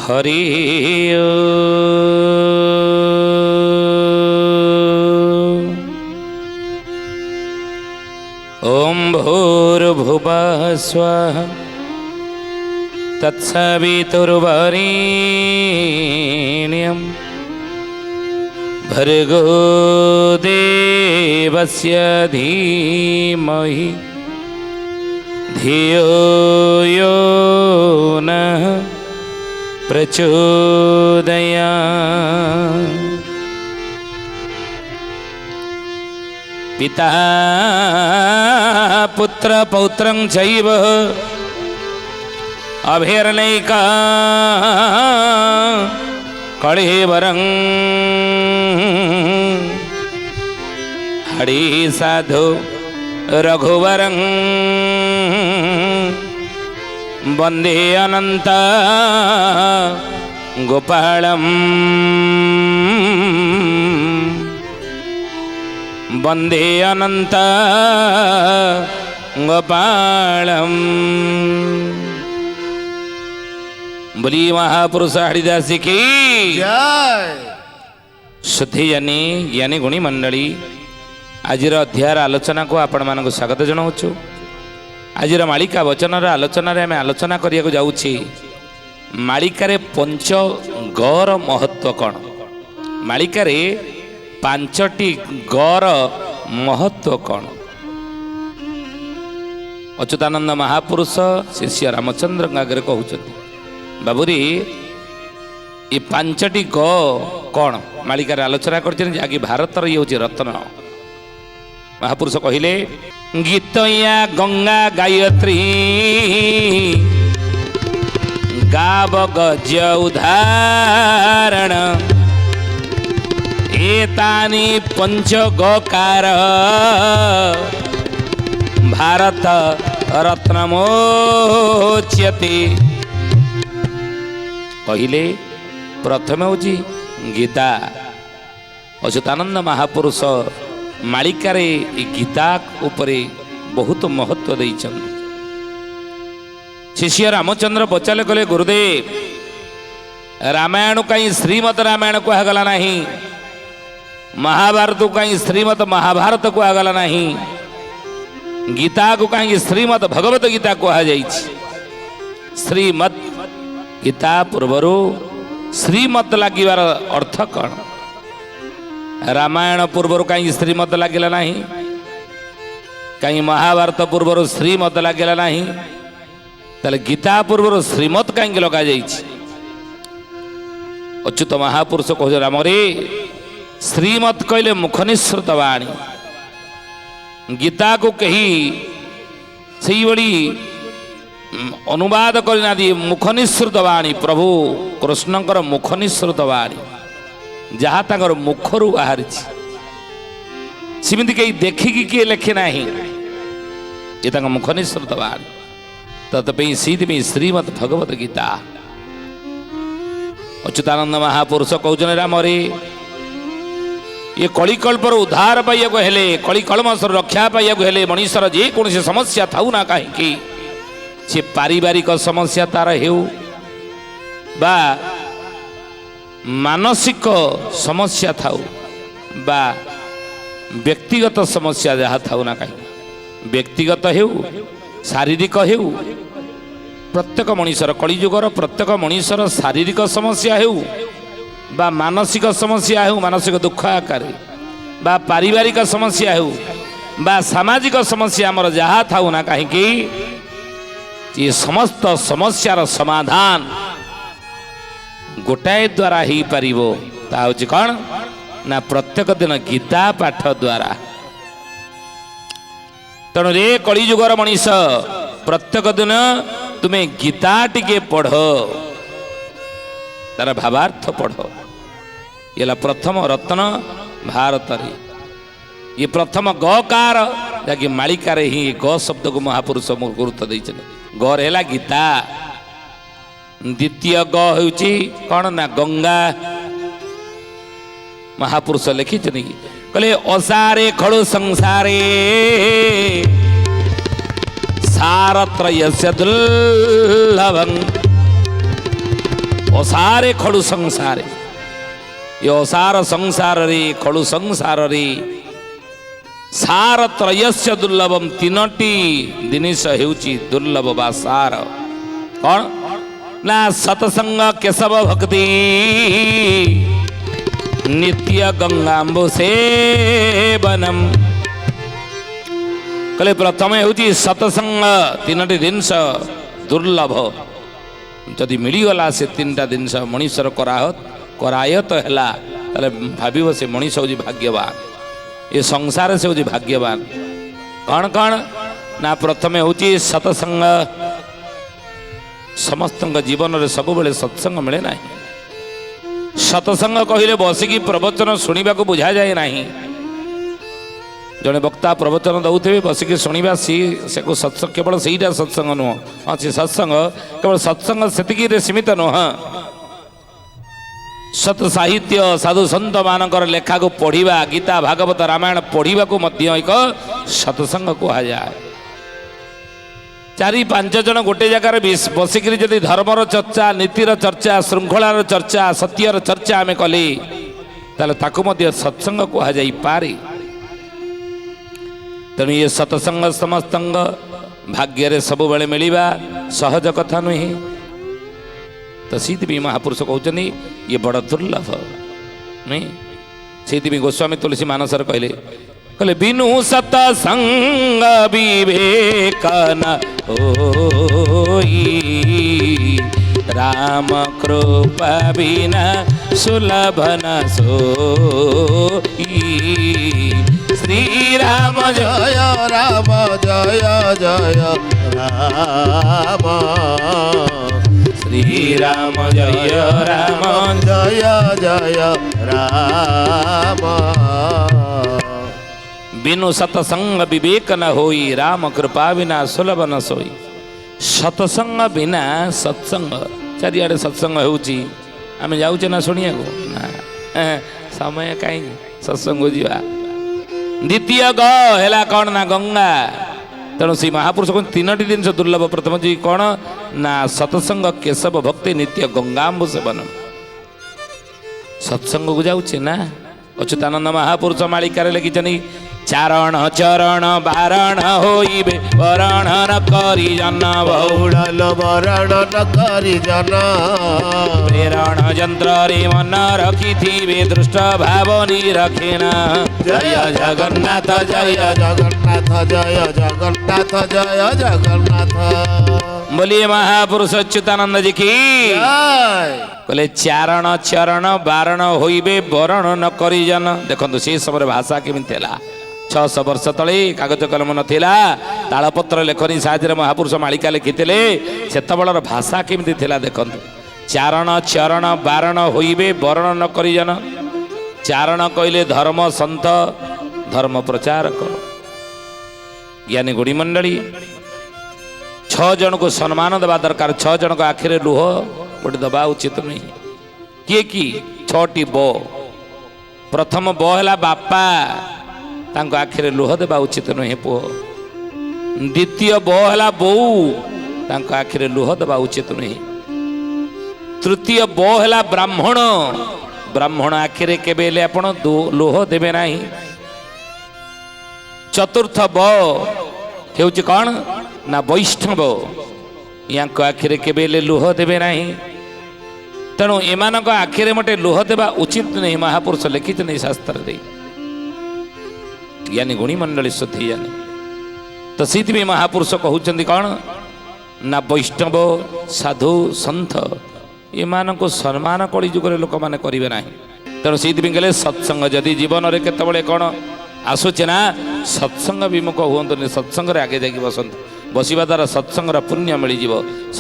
हरि ओम भूर्भुवः स्वः तत्सवितुर्वरेण्यं भर्गो देवस्य धीमहि धियो यो नः प्रचोदयात्। पिता पुत्र पौत्रं चैव अभिर्नैका कळेवरं हरि साधु रघुवरं वन्दे अनंत गोपालं वन्दे अनंत गोपालं। बोली महापुरुष हरिदास की जय। शुद्धि ज्ञानी ज्ञानी गुणी मंडली आज अध्यायर आलोचना को आपण मानक स्वागत जनाऊँ। आज मालिका वचन आलोचन आम आलोचना करने जाऊँगी मालिकार पंच गौर महत्व कौन। मालिकार पांचटी गौर महत्व कौन। अच्युतानंद महापुरुष शिष्य रामचंद्र आगे कहते बाबूरी ये पांचटी ग कौन मालिकार आलोचना कर भारत ये हूँ रत्न। महापुरुष कहले गीतया गंगा गायत्री गाव गज उदाहरण एतानि पंच गकार भारत रत्नमोच्यते। कहले प्रथम हूँ गीता। अच्युतानंद महापुरुष मालिकार गीता उपरे बहुत महत्व देइछन। शिष्य रामचंद्र पचारे कले गुरुदेव रामायण कहीं श्रीमद रामायण कहगला नहीं, महाभारत को कहीं श्रीमद महाभारत कहगला नहीं, गीता को कहीं श्रीमद भगवत गीता कह जाइछि। श्रीमद गीता पूर्वर श्रीमद लगिवार अर्थ कौन। रामायण पूर्वर कहीं श्रीमद लगिला नहीं, कहीं महाभारत पूर्वर श्रीमद लगिला नहीं, ताले गीता पूर्वर श्रीमद कहीं लगा जाइछि। अच्युत महापुरुष कह राम रे श्रीमद कहले मुखनिसृत वाणी, गीता को कही से बड़ी अनुवाद करना दी मुखनिसृत वाणी प्रभु कृष्णकर मुखनिसृत वाणी जहाँ तंकर मुखरू बाहरी सिमिति कहीं देखिकी किए लिखे ना ये मुखनिसृत वाणी तत्पई सीधि श्रीमद भगवत गीता। अच्युतानंद महापुरुष कहते राम रे ये कलिकल्पर उद्धार पाइक हेले कलिकलमसर रक्षा पाइक हेले मनीषर जेकोसी समस्या थाऊ ना कहीं से पारिवारिक समस्या तार हेउ बा मानसिक समस्या थाऊ बा व्यक्तिगत समस्या जहाँ थाऊ ना कहीं व्यक्तिगत हेउ शारीरिक हेउ प्रत्येक मनीषर कलिजुगर प्रत्येक मनीषर शारीरिक समस्या हेउ बा मानसिक समस्या हेउ मानसिक दुख आकार बा पारिवारिक समस्या हेउ बा सामाजिक समस्या आमर जहाँ थाऊ ना कहीं ये समस्त समस्यार समाधान गोटाए द्वारा ही पारिबो ता होछि कौन ना प्रत्येक दिन गीता पाठ द्वारा। तेणु रे कलिजुगर मनीष प्रत्येक दिन तुम्हें गीता टिके पढ़ तार भावार्थ पढ़। ये प्रथम रत्न भारत रे ये प्रथम गकार जहाँकि मालिकार ही ग शब्द को महापुरुष गुरुत्व देइछन। गौर है गीता। द्वितीय ग होउची कौन ना गंगा। महापुरुष लिखिछन कहले असारे खड़ु संसारे सारत्रयस्य दुर्लभं असारे खड़ु संसारे ये असार संसार रे खड़ु संसार रे सार त्रयस्य दुर्लभम तीनोटी जिनिष हेउची दुर्लभ बा सार कौन ना सतसंग केशव भक्ति नित्य गंगाम्बु सेवनम कहले प्रथम हेउची सतसंग तीनोटी जिनिष दुर्लभ जदि मिलगला से तीनटा जिनिष मनुष्यर करायत है भाव से मनीष हूँ भाग्यवान ये संसार से हूँ भाग्यवान कौन कौन ना प्रथम हूँ सतसंग समस्त जीवन में सब बेले सत्संग मिले ना सतसंग कहले बसिकी प्रवचन शुणा बुझा जाए ना जड़े वक्ता प्रवचन दौथे बसिकी शुणा सी से सत्संग केवल सहीटा सत्संग नुह हाँ से सत्संग केवल सत्संग से सीमित नुह सत साहित्य साधु सन्त मानकर लेखा को पढ़ा गीता भागवत रामायण पढ़ा को एक सत्संग कहुए चारि पांच जन गोटे जगार बसिक जदि धर्मर चर्चा नीतिर चर्चा श्रृंखलार चर्चा सत्यर चर्चा आम कले सत्संग कहुए तेणु ये सत्संग समस्त भाग्य सब बेले मिलवा सहज कथा नुहे तो सीति भी महापुरुष कहते ये बड़ दुर्लभ नहीं सीति भी गोस्वामी तुलसी मानसर कहले कहले बिनु सतसंग विवेक न होई राम कृपा बिना सुलभ न सोई श्री राम जय राम जय जय राम श्री राम जय राम जय जय राम बिनु सतसंग विवेक न होई राम कृपा बिना सुलभ न सोई सतसंग बिना सत्संग चारिआडे सत्संग होउची आमे जाउचे ना सुनिया को ना समय काई सत्संग जीवा द्वितीय ग हेला कौन ना गंगा तेणु श्री महापुरुष को तीनोटी जिनिष दुर्लभ प्रथम जी कौन ना सतसंग केशव भक्ति नित्य गंगाम्बु सेवन सत्संग को जाऊे ना अच्युतानंद महापुरुष मालिकार लिखिं चारण चरण बारण होइबे वरण न करी जन बहुड़ल वरण न करी जन प्रेरण यंत्र रे मन रखी थी दृष्ट भावनी रखेना जय जगन्नाथ जय जगन्नाथ जय जगन्नाथ जय जगन्नाथ बोलिए महापुरुष अच्युतानंद जी की बोले चारण चरण बारण होइबे वरण न करी जन देखो से समय भाषा केमी 600 वर्ष तले कागज कलम नथिला तालपत्र लेखनी साहाଯ୍य महापुरुष मालिका लिखिते सेतबलर भाषा केमी देखु चारण चरण बारण होइबे वरण न करी जन चारण कहले धर्म संत धर्म प्रचारक ज्ञानी गुड़ी मंडली 6 जन को सम्मान देवा दरकार 6 जन को आखिरे लुह गोटे दबा उचित नहीं किए कि 6टी बो प्रथम बो है बापा तांको आखिरे लुह देवा उचित नुहे पुओ द्वितीय बो है बोऊ तांको आखिरे लुह देवा उचित नुहे तृतीय बो है ब्राह्मण ब्राह्मण आखिरे केबे आपण लुह देवे नहीं चतुर्थ बो हेउची कौन ना वैष्णव या आखिरे केबे लुह देवे नहीं तेणु एमान आखिरे मटे लुह देवा उचित नहीं महापुरुष लिखित नहीं शास्त्र रे ज्ञानी गुणी मंडली शुद्धि जाने तो सीधि महापुरुष कहते कौन ना वैष्णव साधु सन्थ एमान को सम्मान कली जुग लोक मैंने करेंगे ना तेणु सीधि कहले सत्संग जदि जीवन में केतबले कौन आसूचे ना सत्संग विमुख हूँ सत्संग आगे जाकि बसंत बसवा द्वारा सत्संग पुण्य मिल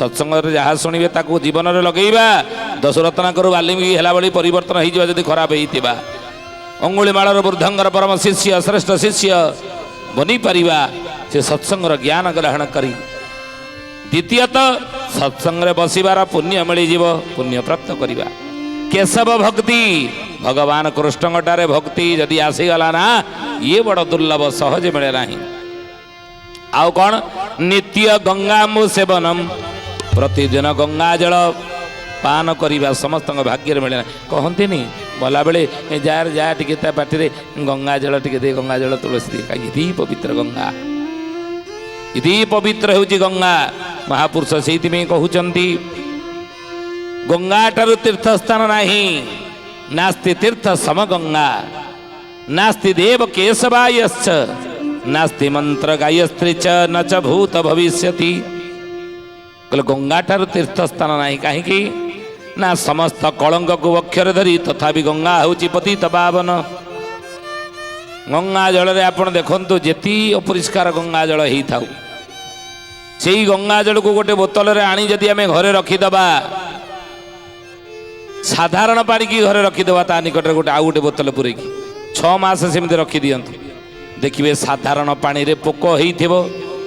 सत्संग जहाँ शुणे ताकू जीवन में लगेगा 10 रत्नाकर वाल्मीकि है भाई परिवर्तन हो खराब होता अंगुलीमाल वृद्धंगर परम शिष्य श्रेष्ठ शिष्य बनी पारिबा से सत्संग ज्ञान ग्रहण करी द्वितीयतः सत्संग बसबार पुण्य मिल पुण्य प्राप्त करवा केशव भक्ति भगवान कृष्णटारे भक्ति जदि आसीगला ना ये बड़ दुर्लभ सहज मिले ना आउ कौन नित्य गंगाम्बु सेवनम प्रतिदिन गंगा जल पान करवा समस्त भाग्य मिले ना कहते गला बेले जार जा टे पार्टी गंगा जल टे दे गंगा जल तुलसी कहीं पवित्र गंगा इति पवित्र होची गंगा महापुरुष से कहते गंगा ठारू तीर्थ स्थान नहीं नास्ति तीर्थ सम गंगा नास्ति देव केशवायश्च नास्ति मंत्र गायत्री च न च भूत भविष्यति कहले गंगा ठारू तीर्थ स्थान नहीं कहीं ना समस्त कलंक को अक्षर धरी तथापि गंगा होची पतित पावन गंगा जल रे आपण देखंतु जेती अपरिष्कार गंगा जल ही थाउ से गंगा जल को गोटे बोतल रे आनी जदि आमे घरे रखीदबा साधारण पानी की घरे रखीदबा ता निकट गोटे आउ गोटे बोतल पूरे 6 मास सेमती रखी दियंतु देखिए साधारण पानी रे पोक होइथिबो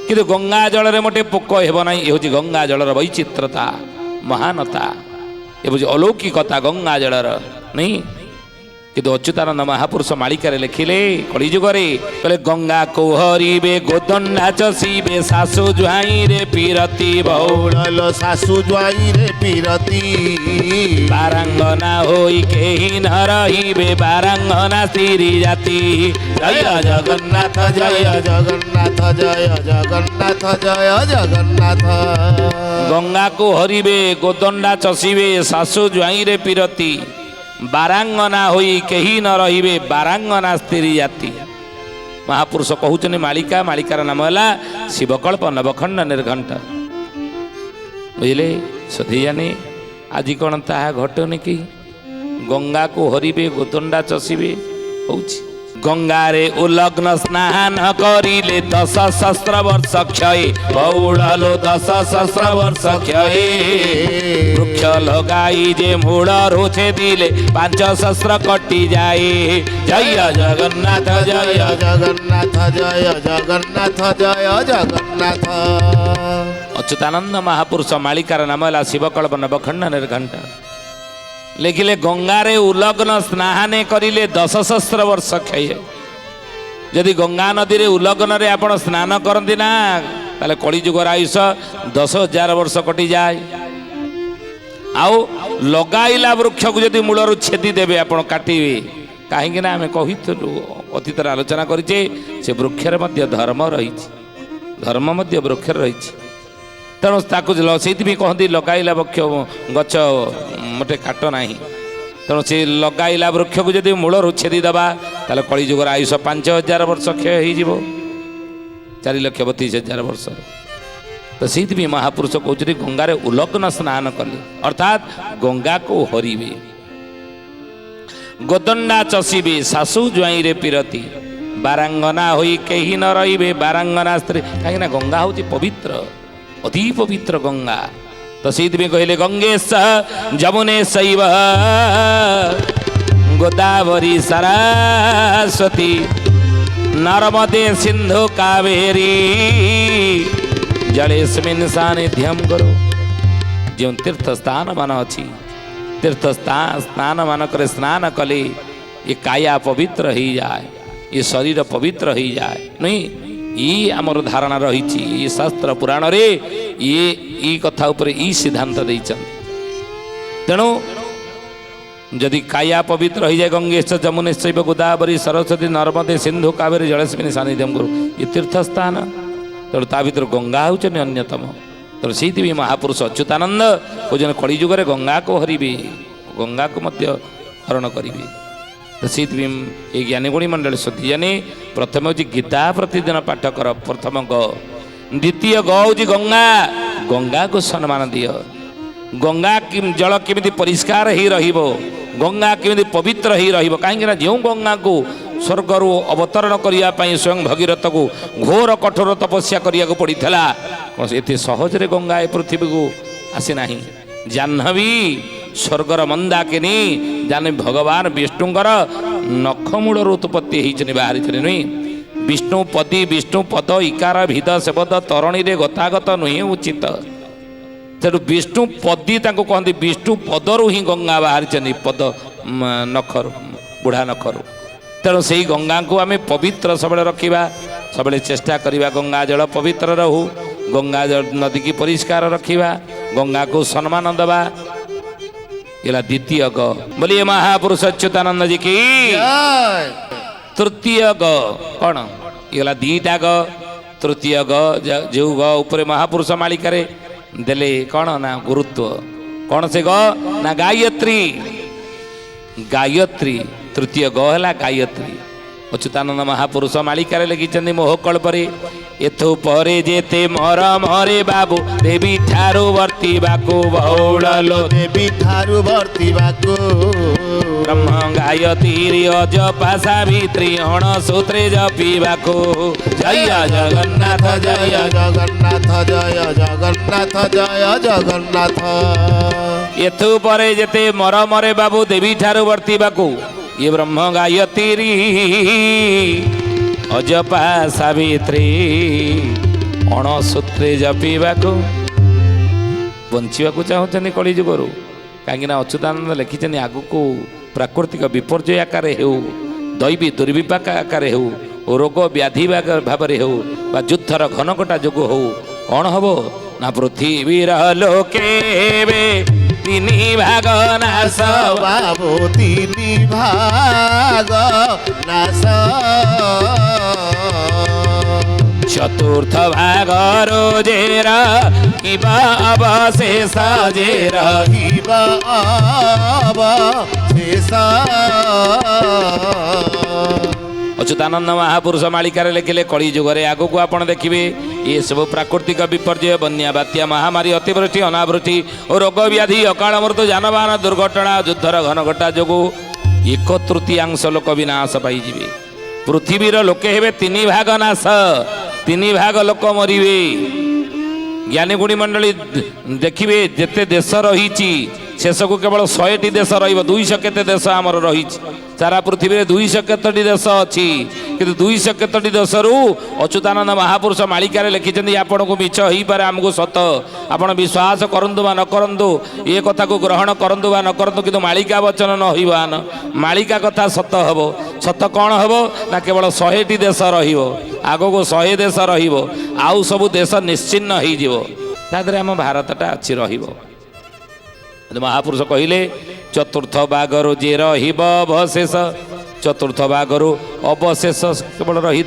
किंतु गंगा जल रे मोटे पोक हेबो नाही ए होची गंगा जलर वैचित्रता महानता ए बुझ अलौकिकता गंगा जलर नहीं किंतु अच्युतानंद महापुरुष मालिका लिखिले कलिजुगे कहले गंगा को हरिबे गोदंडा चसीबे सासु ज्वाई रे पीरती बहुल सासु ज्वाई रे पीरती बारांगना होई केही न रहिबे बारांगना स्त्री जाति जय जगन्नाथ जय जगन्नाथ जय जगन्नाथ जय जगन्नाथ गंगा को हरिबे गोदंडा चसीबे सासु ज्वाई रे पीरती बारांगना होई केही न रहिबे बारांगना स्त्री जाति महापुरुष कहउचने मालिका मालिकार नाम है शिवकल्प नवखंड निर्घंट बुझे सधी जाने आज कौन ताहा घटने कि गंगा को हरिबे गोदंडा चसीबे होउछि गंगा रे उलग्न स्नान करिले 10 सहस्र वर्ष क्षय बहुड़लो 10 सहस्र वर्ष क्षय वृक्ष लगाई जे मूल रोचे दिले 5 सहस्र कटि जाए जय जगन्नाथ जय जगन्नाथ जय जगन्नाथ जय जगन्नाथ अच्युतानंद महापुरुष मालिकार नाम है शिवकल्प नवखंड निर्घंट लिखिले गंगारे उलग्न स्नाहाने करिले 10 सहस्र वर्ष क्षय जदि गंगा नदी रे उलग्न रे आपण स्नान करती ना ताले कलिजुगर आयुष 10,000 वर्ष कटि जाए आउ लगाइला वृक्ष को जदि मूलर छेदी देवे आपण काटिबे कहीं आम कहिलु अतीत आलोचना करिचे से वृक्षर मध्य धर्म रही धर्म मध्य वृक्षर रही तेणु ताकू से कहती लगाइला वृक्ष गच मोटे काट ना तेणु से लगाइला वृक्ष को जब मूलर छेदी दबा ताले कलिजुगर आयुष 5,000 वर्ष क्षय हो 4,32,000 वर्ष तो से महापुरुष कहते गंगारे उलग्न स्नान कले अर्थात गंगा को हरिबे गोदंडा चसीबे सासु ज्वाई रे पीरती बारांगना होई केही न रहिबे बारांगना स्त्री कहीं गंगा हूँ पवित्र अति पवित्र गंगा तो से कहले गंगे सह जमुने शैव गोदावरी सरस्वती नर्मदे सिंधु कावेरी जलेस्मिन् सानिध्यम करो जो तीर्थ स्थान मान अच्छी तीर्थ स्नान मानक स्नान कले ये काया पवित्र हो जाए ये शरीर पवित्र हो जाए नहीं ये आमर धारणा रही शास्त्र पुराण रे ये कथा उपरे ई सिद्धांत देइछन तेणु जदि काया पवित्र हो जाए गंगेश जमुनेश गोदावरी सरस्वती नर्मदे सिंधु कावेरी जलेस्मिन् सानिध्यम करो ये तीर्थ स्थान तेणु ता भीतर गंगा होचन अन्यतम तेणु से महापुरुष अच्युतानंद कौन कलिजुगर गंगा को हरिबे गंगा को मध्य हरण करिबे तो से ज्ञानीगुणी मंडल श्रुति जाने प्रथम हूँ गीता प्रतिदिन पाठ कर प्रथम ग द्वितीय ग हूँ गंगा गंगा को सम्मान दियो गंगा जल केमिति परिष्कार ही रहिबो गंगा केमिति पवित्र ही रहिबो कहीं जो गंगा को स्वर्गर अवतरण करने स्वयं भगीरथ को घोर कठोर तपस्या करने को पड़ता एत सहजरे गंगा ए पृथ्वी को आसी ना जाह्नवी स्वर्गर मंदाकिनी जाने भगवान विष्णुकर नखमूल उत्पत्ति होती बाहरी नुहे विष्णुपति विष्णुपद इकार भिद सेबद तरणी रे गतागत नुहे उचित तेणु विष्णुपदी कहते विष्णुपदरु ही गंगा बाहरी पद नखर बुढ़ा नखर तेणु से गंगा को आम पवित्र सब रखा सब चेष्टा करवा गंगा जल पवित्र रहू गंगा नदी की परिष्कार रखा गंगा को सम्मान दबा ହେଲା ଦ୍ୱିତୀୟ ଗ ବୋଲିए महापुरुष अच्युतानंद जी की ଜୟ तृतीय ग कौन ये गला दीटा ग तृतीय ग जो ग ऊपर महापुरुष मालिका रे देले कौन ना गुरुत्व कौन से ग ना गायत्री गायत्री तृतीय ग है गायत्री अच्युतानंद महापुरुष मालिका रे लिखिं मोह कल्परे एथु परे जेते मर मरे बाबू देवी ठारू वर्तिबाको बहुड़लो ଦେବୀ ଠାରୁ ବର୍ତ୍ତିବାକୁ ब्रह्म गायत्री अजपा सावित्री अण सूत्रे जपिबाको जय जगन्नाथ ଜୟ जय ଜଗନ୍ନାଥ ଜୟ ଜଗନ୍ନାଥ ଜୟ ଜଗନ୍ନାଥ एथु परे जेते मर मरे बाबू देवी ठारू वर्तिबाको ये ब्रह्म गायत्री अजपा सावित्री अण सूत्रे जपिबाको बंचिबाकू चाहूँ कली जुगरू कहीं अच्युतानंद लिखिं आगू प्राकृतिक विपर्यय आकार हो दैवी दुर्विपाक आकार हो रोग व्याधि भाव हो युद्धर घनकटा जो हो कौन हम ना पृथ्वीर लोके तीन भाग नाश बाबू ତିନି ଭାଗ ନାଶ चतुर्थ भाग रोजेर किबा अवशेष जेर ରହିବ ଅବଶେଷ अच्युतानंद महापुरुष मालिका लिखिले कली जुगरे आगु को आपण देखिए ये सब प्राकृतिक विपर्यय बन्या बात्या महामारी अतिवृष्टि अनावृष्टि और रोग व्याधि अकाल मृत्यु जानवाहन दुर्घटना युद्धर घनघटा जो एक तृतीयांश लोक विनाश पाइबे पृथ्वीर लोके हेबे तीन भाग नाश तीन भाग लोक मरिबे ज्ञानी गुणी मंडली देखिए जेते देश रही शेषकू केवल 100टी देश रहीश केते देश आमर रही सारा पृथ्वी में 200 केतोटी देश अच्छी किंतु 200 केतोटी देश रु अच्युतानंद महापुरुष मालिका लिखिं आपण को मिछ हो पारे आमको सत आपण विश्वास करंतु बा न करंतु ये कथा को ग्रहण करंतु बा न करंतु किंतु मालिका वचन न होइबान मालिका कथा सत हबो सत कौन हबो ना केवल 100टी देश रहिबो आगो को 100 देश रहिबो आउ सब देश निश्चिन्न हो जिवो तादरे आम भारतटा अच्छी रहिबो महापुरुष कहले चतुर्थ बागरु जे रहिब अवशेष चतुर्थ बागरु अवशेष केवल रही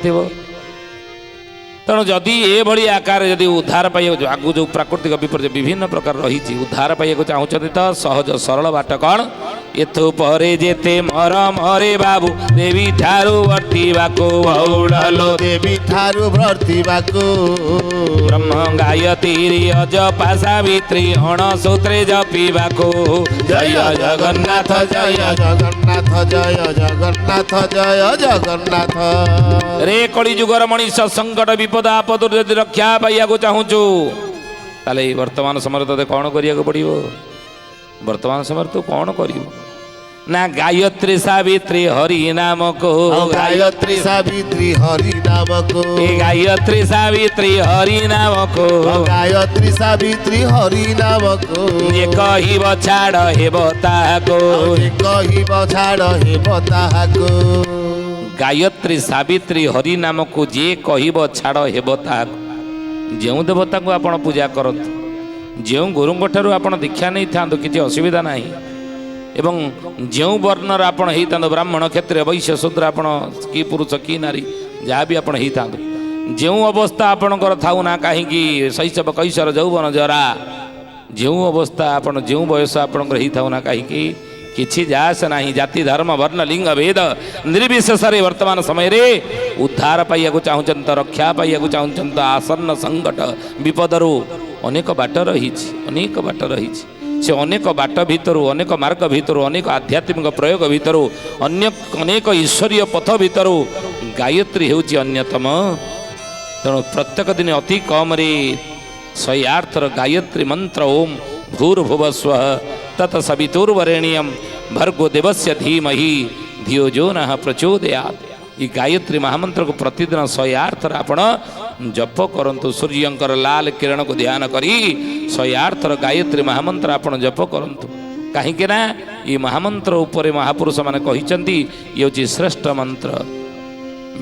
तेणु जदि ये आकार जदि उद्धार पाइबा आगु जो प्राकृतिक विपर्य विभिन्न प्रकार रही उद्धार पाइबा चाहूँ तो सहज सरल बाट कौन एथु परे जेते मर मरे बाबू देवी ठारू वर्तिबाको बहुड़लो ଦେବୀ ଠାରୁ ବର୍ତ୍ତିବାକୁ ब्रह्म गायत्री अजपा सावित्री अण सूत्रे जपिबाको जय जगन्नाथ जय ଜୟ ଜଗନ୍ନାଥ ଜୟ ଜଗନ୍ନାଥ ଜୟ ଜଗନ୍ନାଥ रे कली जुगर मनीष संकट विपद आपद यदि रक्षा पाइबा चाहूँ ताले वर्तमान समय ते कौन करिया पड़ो वर्तमान समय तू कौन करू ना गायत्री सावित्री हरि नाम को गायत्री सावित्री हरि नामको गायत्री सावित्री हरि नाम को गायत्री सावित्री हरि नामको ये कहिब छाड़ हेब ताको କହିବ ଛାଡ଼ ହେବ ତାହାକୁ गायत्री सावित्री हरि नाम को जे कहिब छाड़ हेब ताको जो देवता को आपण पूजा करत जो गुरुंग ठारू आपण दीक्षा नहीं था किसी असुविधा नहीं एवं जो वर्णर आपण होता ब्राह्मण क्षेत्रीय वैश्य शूद्र आपण कि पुरुष कि नारी जहाँ भी आपण होता जो अवस्था आपणकर थाऊ ना कहीं शैशव कैशोर यौवन जरा जो अवस्था आपण जो बयस आपणकर होता ना कहीं किछि जास ना जाति धर्म वर्ण लिंग भेद निर्विशेष वर्तमान समय रे उद्धार पाइबा चाहूँ रक्षा पाइबा चाहूँ आसन्न संकट विपदरू अनेक बाट रही अनेक बाट रही से अनेक बाट भितर अनेक मार्ग भितर अनेक आध्यात्मिक प्रयोग भितर अनेक ईश्वरीय पथ भितर गायत्री होची अन्यतम तेणु प्रत्येक दिन अति कम 108 थर गायत्री मंत्र ओम भूर्भुवस्व तत्सवितुर्वरेण्यं भर्गो देवस्य धीमहि धियो जो नः प्रचोदयात् ये गायत्री महामंत्र को प्रतिदिन 108 थर आपण जप करंतु सूर्यंकर लाल किरण को ध्यान करी 108 थर गायत्री महामंत्र आपण जप करंतु कहीं ना ये महामंत्र उपरे महापुरुष माने कहिचंती ये होची श्रेष्ठ मंत्र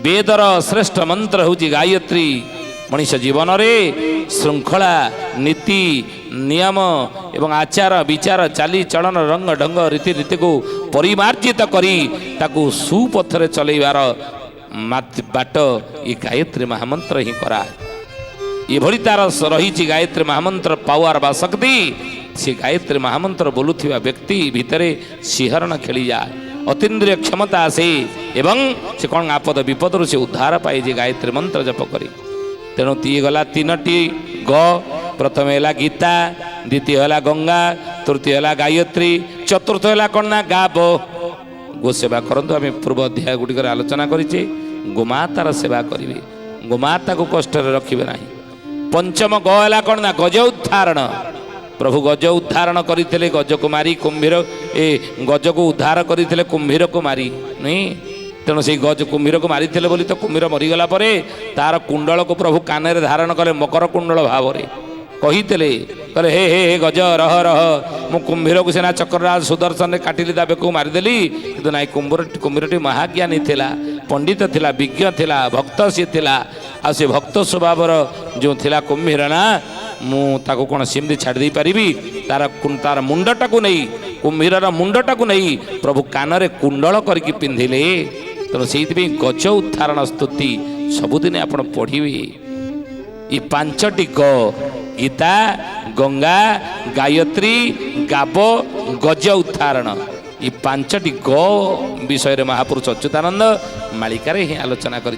वेदर श्रेष्ठ मंत्र होची गायत्री मनीष जीवन में श्रृंखला नीति नियम एवं आचार विचार चाली चलन रंग ढंग रीतिनीति को परिमार्जित करी ताकू सुपथरे चलैबार बाट ये गायत्री महामंत्र ही कराए ये भली तार रही गायत्री महामंत्र पावर बा शक्ति से गायत्री महामंत्र बोलुथिबा व्यक्ति भितरे सिहरण खेली जाए अतीन्द्रिय क्षमता आसे एवं से कौन आपद विपद से उद्धार पाए जे गायत्री मंत्र जप करी तेणु ती गला तीनटी ग प्रथम है गीता द्वितीय है गंगा तृतीय है गायत्री चतुर्थ है कौन ना गाब गो सेवा करंतु आम पूर्व अध्याय गुड़िक आलोचना करें गोमातार सेवा करेंगे गोमाता को कष्ट रखिए ना पंचम ग है कौन ना गज उद्धारण प्रभु गज उद्धारण करते गज को मारी कुंभीर ए गज को उद्धार करते कुंभीर को मारी नहीं तेणु से गज कुंभीर को मारी बोली तो कुंभीर मरीगला तार कुंडल को प्रभु कान में धारण कले मकर कुंडल भाव कही कहले हे हे हे गज रह रह मु कुंभीर को सीना चक्रराज सुदर्शन काटिली ता बेक मारिदेली कि ना कुंभीरटी महाज्ञानी थिला पंडित थिला विज्ञ थिला भक्त सी थिला आ से भक्त स्वभाव जो थिला कुंभीर ना मु ताको कौन सेमती छाड़ी पारि तार मुंडटा को नहीं कुंभीर मुंडटा को नहीं प्रभु कान में कुंडल करके पिंधिले तेणु से गज उद्धारण स्तुति सबुदिन आप पढ़िए ये पांचटी ग गीता गंगा गायत्री गाब गज उद्धारण ये पांचटी ग विषय रे महापुरुष अच्युतानंद मालिकार ही आलोचना कर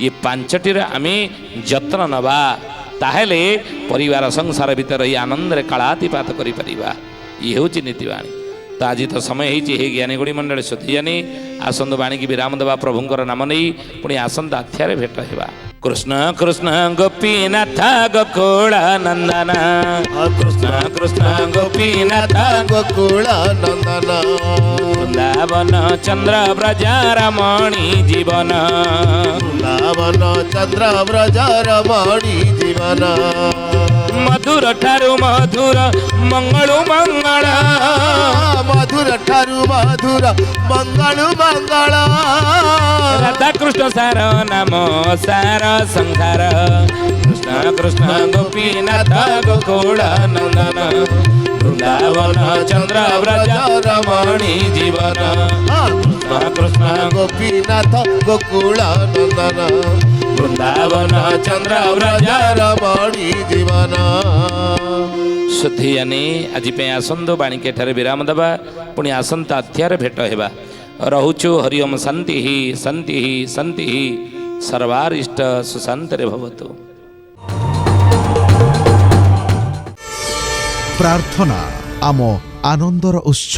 ये पांचटी आम जत्न नवा ताहेले परिवार संसार भीतर ये आनंद रे कालातिपात करि परिबा ये होची नीतिवाणी तो आज तो समय होती हे ज्ञानीगुड़ी मंडल सुधी जानी आसंद वाणी की विराम देवा प्रभुंकर नाम नहीं पुणी आसंद आख्यारे भेट हेबा कृष्ण कृष्ण गोपीनाथ गोकुल नंदन कृष्ण कृष्ण गोपीनाथ गोकुल नंदन वृंदावन चंद्र व्रज रमणी जीवन वृंदावन चंद्र व्रज रमणी जीवन मधुर ठारू मधुर मंगल मंगल मधुर ठारू मधुर मंगल मंगल राधा कृष्ण सार नाम सार संसार कृष्ण कृष्ण गोपीनाथ गोकुल नंदन वृंदावन चंद्र व्रज रमणी जीवन कृष्ण कृष्ण गोपीनाथ गोकुल नंदन वृंदावन चंद्र व्रज रमणी जीवन शुद्धि यानी आज आसंद बाणी के ठारे विराम देवा पुणी आसंता अध्याय भेट हेबा रहुचु हरिओम शांति शांति शांति सर्वारिष्ट सुशांति भवतु। प्रार्थना आम आनंदर उत्स।